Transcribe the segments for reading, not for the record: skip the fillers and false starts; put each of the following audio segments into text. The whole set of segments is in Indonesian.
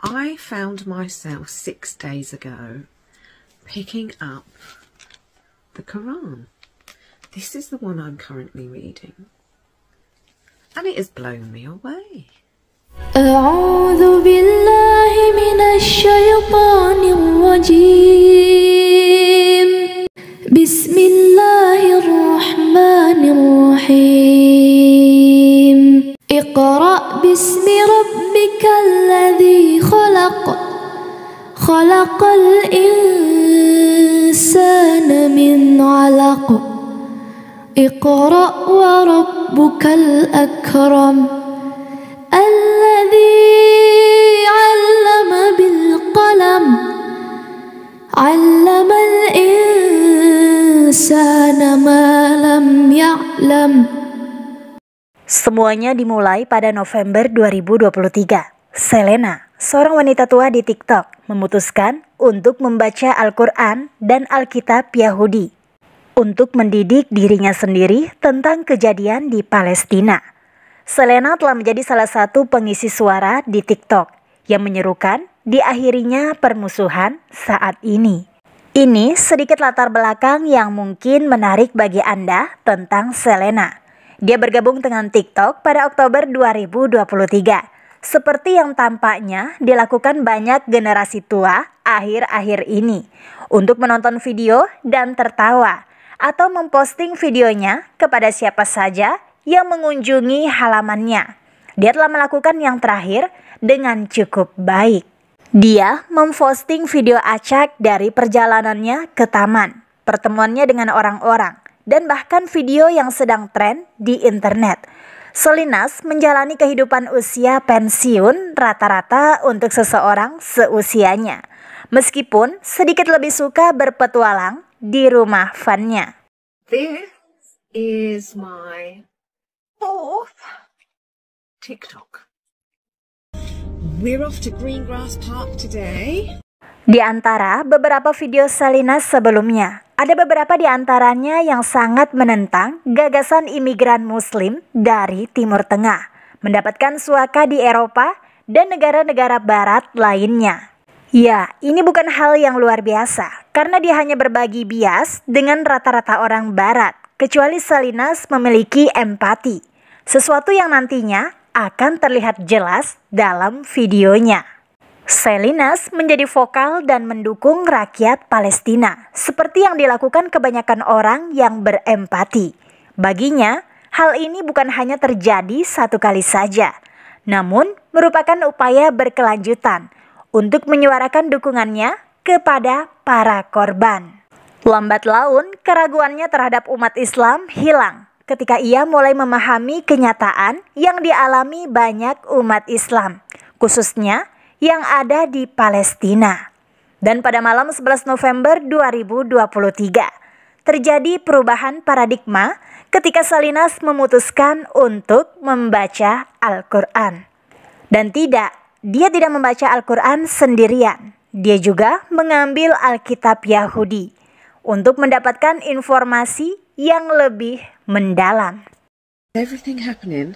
I found myself 6 days ago picking up the Quran. This is the one I'm currently reading, and it has blown me away. أعوذ بالله من الشيطان الرجيم بسم الله الرحمن الرحيم اقرأ باسم ربك الذي خلق خلق الإنسان من علق اقرأ وربك الأكرم الذي علم بالقلم علم الإنسان ما لم يعلم. Semuanya dimulai pada November 2023. Selena, seorang wanita tua di TikTok, memutuskan untuk membaca Al-Quran dan Alkitab Yahudi untuk mendidik dirinya sendiri tentang kejadian di Palestina. Selena telah menjadi salah satu pengisi suara di TikTok yang menyerukan diakhirinya permusuhan saat ini. Ini sedikit latar belakang yang mungkin menarik bagi Anda tentang Selena. Dia bergabung dengan TikTok pada Oktober 2023. Seperti yang tampaknya dilakukan banyak generasi tua akhir-akhir ini untuk menonton video dan tertawa atau memposting videonya kepada siapa saja yang mengunjungi halamannya. Dia telah melakukan yang terakhir dengan cukup baik. Dia memposting video acak dari perjalanannya ke taman, pertemuannya dengan orang-orang, dan bahkan video yang sedang tren di internet. Salinas menjalani kehidupan usia pensiun rata-rata untuk seseorang seusianya, meskipun sedikit lebih suka berpetualang di rumah fannya. This is my 4th TikTok. We're off to Greengrass Park today. Di antara beberapa video Salinas sebelumnya, ada beberapa di antaranya yang sangat menentang gagasan imigran Muslim dari Timur Tengah mendapatkan suaka di Eropa dan negara-negara Barat lainnya. Ya, ini bukan hal yang luar biasa karena dia hanya berbagi bias dengan rata-rata orang Barat, kecuali Salinas memiliki empati, sesuatu yang nantinya akan terlihat jelas dalam videonya. Salinas menjadi vokal dan mendukung rakyat Palestina, seperti yang dilakukan kebanyakan orang yang berempati. Baginya, hal ini bukan hanya terjadi satu kali saja, namun merupakan upaya berkelanjutan untuk menyuarakan dukungannya kepada para korban. Lambat laun, keraguannya terhadap umat Islam hilang ketika ia mulai memahami kenyataan yang dialami banyak umat Islam, khususnya yang ada di Palestina. Dan pada malam 11 November 2023, terjadi perubahan paradigma ketika Salinas memutuskan untuk membaca Al-Quran. Dan dia tidak membaca Al-Quran sendirian. Dia juga mengambil Alkitab Yahudi untuk mendapatkan informasi yang lebih mendalam. Everything happening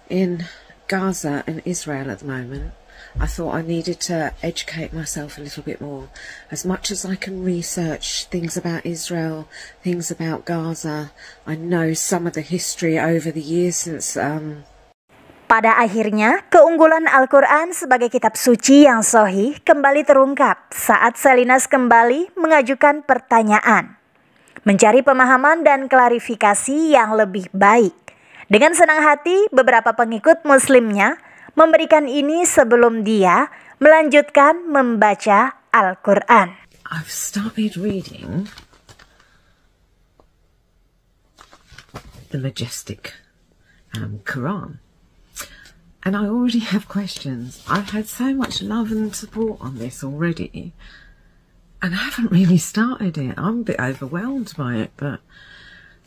in Gaza and Israel at the moment, I thought I needed to educate myself a little bit more. As much as I can research things about Israel, things about Gaza, I know some of the history over the years since Pada akhirnya, keunggulan Al-Quran sebagai kitab suci yang sahih kembali terungkap saat Salinas kembali mengajukan pertanyaan, mencari pemahaman dan klarifikasi yang lebih baik. Dengan senang hati, beberapa pengikut muslimnya memberikan ini sebelum dia melanjutkan membaca Al-Quran. I've started reading the majestic Quran. And I already have questions. I've had so much love and support on this already, and I haven't really started it. I'm a bit overwhelmed by it, but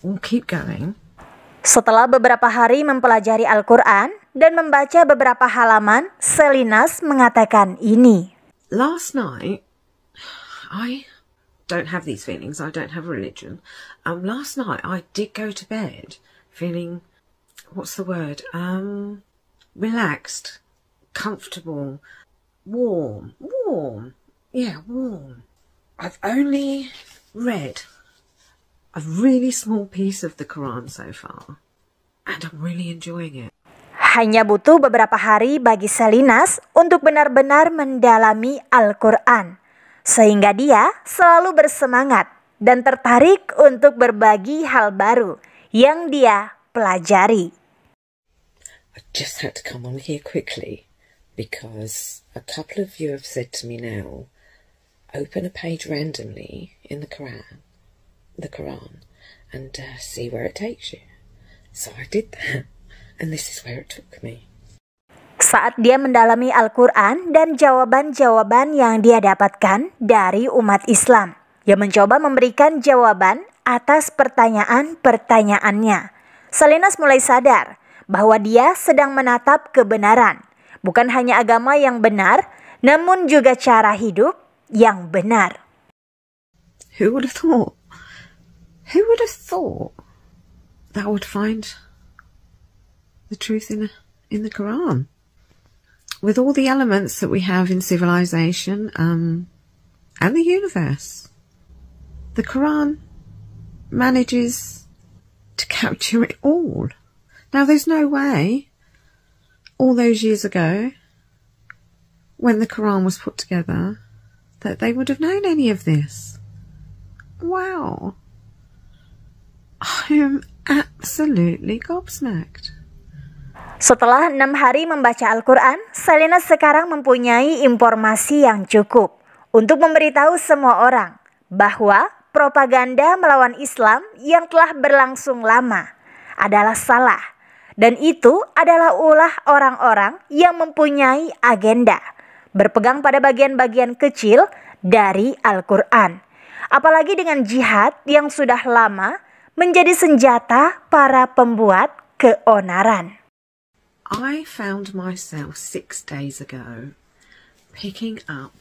we'll keep going. Setelah beberapa hari mempelajari Al-Quran dan membaca beberapa halaman, Salinas mengatakan ini. Last night, I don't have these feelings. I don't have a religion. Last night, I did go to bed feeling, what's the word? Relaxed, comfortable, warm. Yeah, warm. I've only read a really small piece of the Quran so far, and I'm really enjoying it. Hanya butuh beberapa hari bagi Salinas untuk benar-benar mendalami Al-Quran, sehingga dia selalu bersemangat dan tertarik untuk berbagi hal baru yang dia pelajari. I just had to come on here quickly because a couple of you have said to me now, open a page randomly in the Quran and see where it takes you. So I did that. And this is where it took me. Saat dia mendalami Al-Quran dan jawaban-jawaban yang dia dapatkan dari umat Islam, dia mencoba memberikan jawaban atas pertanyaan-pertanyaannya. Salinas mulai sadar bahwa dia sedang menatap kebenaran, bukan hanya agama yang benar, namun juga cara hidup yang benar. Who would have thought? Who would have thought that I would find the truth in the Quran, with all the elements that we have in civilization and the universe? The Quran manages to capture it all. Now, there's no way all those years ago, when the Quran was put together, that they would have known any of this. Wow. I'm absolutely gobsmacked. Setelah 6 hari membaca Al-Quran, Salinas sekarang mempunyai informasi yang cukup untuk memberitahu semua orang bahwa propaganda melawan Islam yang telah berlangsung lama adalah salah, dan itu adalah ulah orang-orang yang mempunyai agenda berpegang pada bagian-bagian kecil dari Al-Quran, apalagi dengan jihad yang sudah lama menjadi senjata para pembuat keonaran. I found myself 6 days ago picking up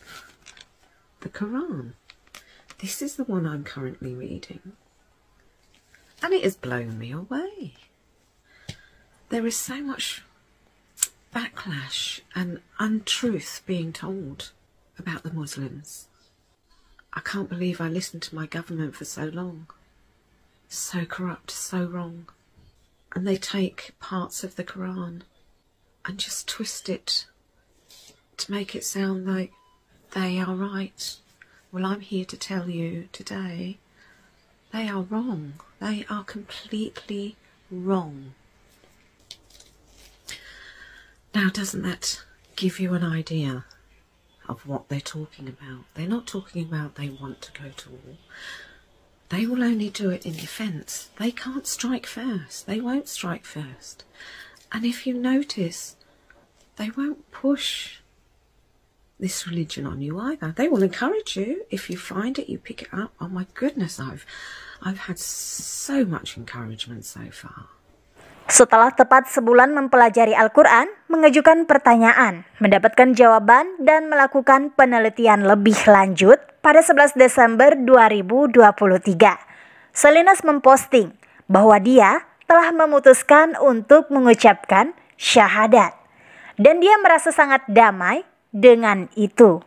the Quran. This is the one I'm currently reading, and it has blown me away. There is so much backlash and untruth being told about the Muslims. I can't believe I listened to my government for so long. So corrupt, so wrong. And they take parts of the Quran and just twist it to make it sound like they are right. Well, I'm here to tell you today, they are wrong. They are completely wrong. Now, doesn't that give you an idea of what they're talking about? They're not talking about they want to go to war. They will only do it in defence. They can't strike first. They won't strike first. And if you notice, they won't push this religion on you either. They will encourage you. If you find it, you pick it up. Oh my goodness, I've had so much encouragement so far. Setelah tepat sebulan mempelajari Al-Quran, mengajukan pertanyaan, mendapatkan jawaban, dan melakukan penelitian lebih lanjut, pada 11 Desember 2023, Salinas memposting bahwa dia telah memutuskan untuk mengucapkan syahadat. Dan dia merasa sangat damai dengan itu.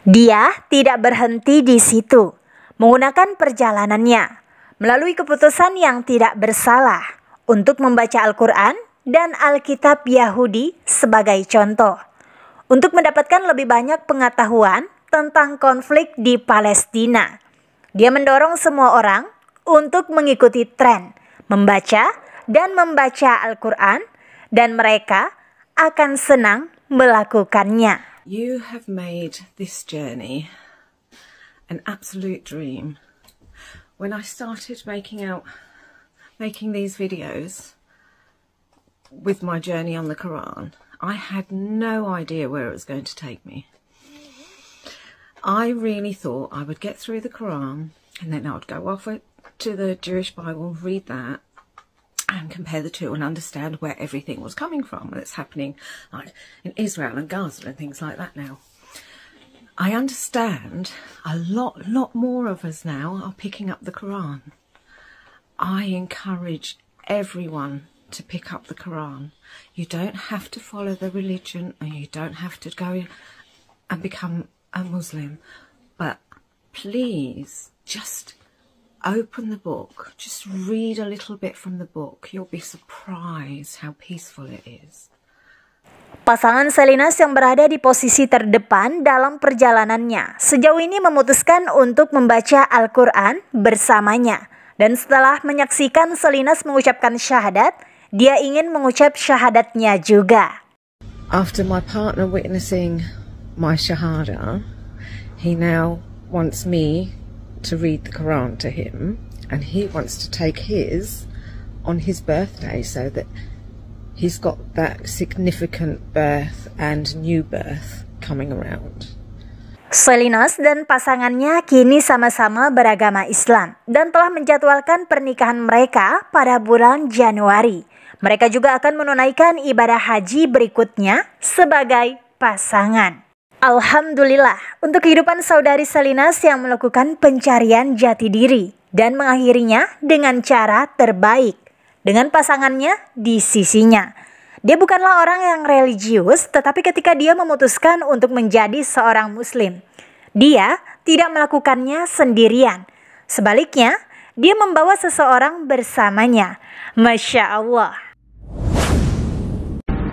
Dia tidak berhenti di situ, menggunakan perjalanannya, melalui keputusan yang tidak bersalah, untuk membaca Al-Quran dan Alkitab Yahudi sebagai contoh, untuk mendapatkan lebih banyak pengetahuan tentang konflik di Palestina. Dia mendorong semua orang untuk mengikuti tren, membaca dan membaca Al-Quran, dan mereka akan senang melakukannya. You have made this journey an absolute dream. When I started making these videos with my journey on the Quran, I had no idea where it was going to take me. I really thought I would get through the Quran and then I would go off to the Jewish Bible, read that and compare the two and understand where everything was coming from that's happening like in Israel and Gaza and things like that now. I understand a lot more of us now are picking up the Quran. I encourage everyone to pick up the Quran. You don't have to follow the religion and you don't have to go and become a Muslim, but please just open the book, just read a little bit from the book. You'll be surprised how peaceful it is. Pasangan Selinas yang berada di posisi terdepan dalam perjalanannya sejauh ini memutuskan untuk membaca Al-Quran bersamanya. Dan setelah menyaksikan Selinas mengucapkan syahadat, dia ingin mengucap syahadatnya juga. After my partner witnessing my shahada, he now wants me to read the Quran to him, and he wants to take his on his birthday so that he's got that significant birth and new birth coming around. Selinas dan pasangannya kini sama-sama beragama Islam dan telah menjadwalkan pernikahan mereka pada bulan Januari. Mereka juga akan menunaikan ibadah haji berikutnya sebagai pasangan. Alhamdulillah untuk kehidupan saudari Selinas yang melakukan pencarian jati diri dan mengakhirinya dengan cara terbaik, dengan pasangannya di sisinya. Dia bukanlah orang yang religius, tetapi ketika dia memutuskan untuk menjadi seorang muslim, dia tidak melakukannya sendirian. Sebaliknya, dia membawa seseorang bersamanya. Masya Allah.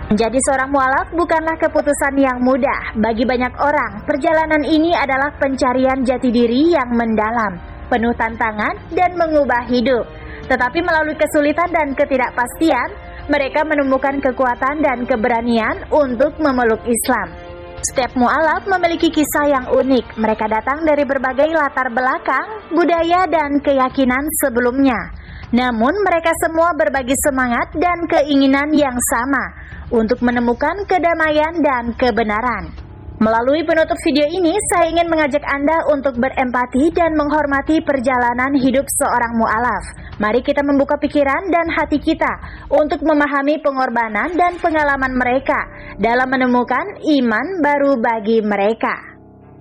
Menjadi seorang mualaf bukanlah keputusan yang mudah. Bagi banyak orang, perjalanan ini adalah pencarian jati diri yang mendalam, penuh tantangan dan mengubah hidup. Tetapi melalui kesulitan dan ketidakpastian, mereka menemukan kekuatan dan keberanian untuk memeluk Islam. Setiap mualaf memiliki kisah yang unik. Mereka datang dari berbagai latar belakang, budaya dan keyakinan sebelumnya. Namun mereka semua berbagi semangat dan keinginan yang sama untuk menemukan kedamaian dan kebenaran. Melalui penutup video ini, saya ingin mengajak Anda untuk berempati dan menghormati perjalanan hidup seorang mu'alaf. Mari kita membuka pikiran dan hati kita untuk memahami pengorbanan dan pengalaman mereka dalam menemukan iman baru bagi mereka.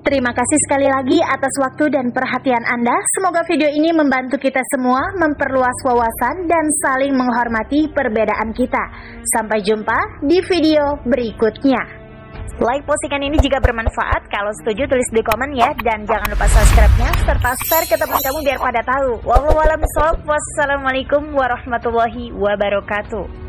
Terima kasih sekali lagi atas waktu dan perhatian Anda. Semoga video ini membantu kita semua memperluas wawasan dan saling menghormati perbedaan kita. Sampai jumpa di video berikutnya. Like postingan ini jika bermanfaat. Kalau setuju tulis di komen ya. Dan jangan lupa subscribe-nya serta share ke teman kamu biar pada tahu. Wassalamualaikum warahmatullahi wabarakatuh.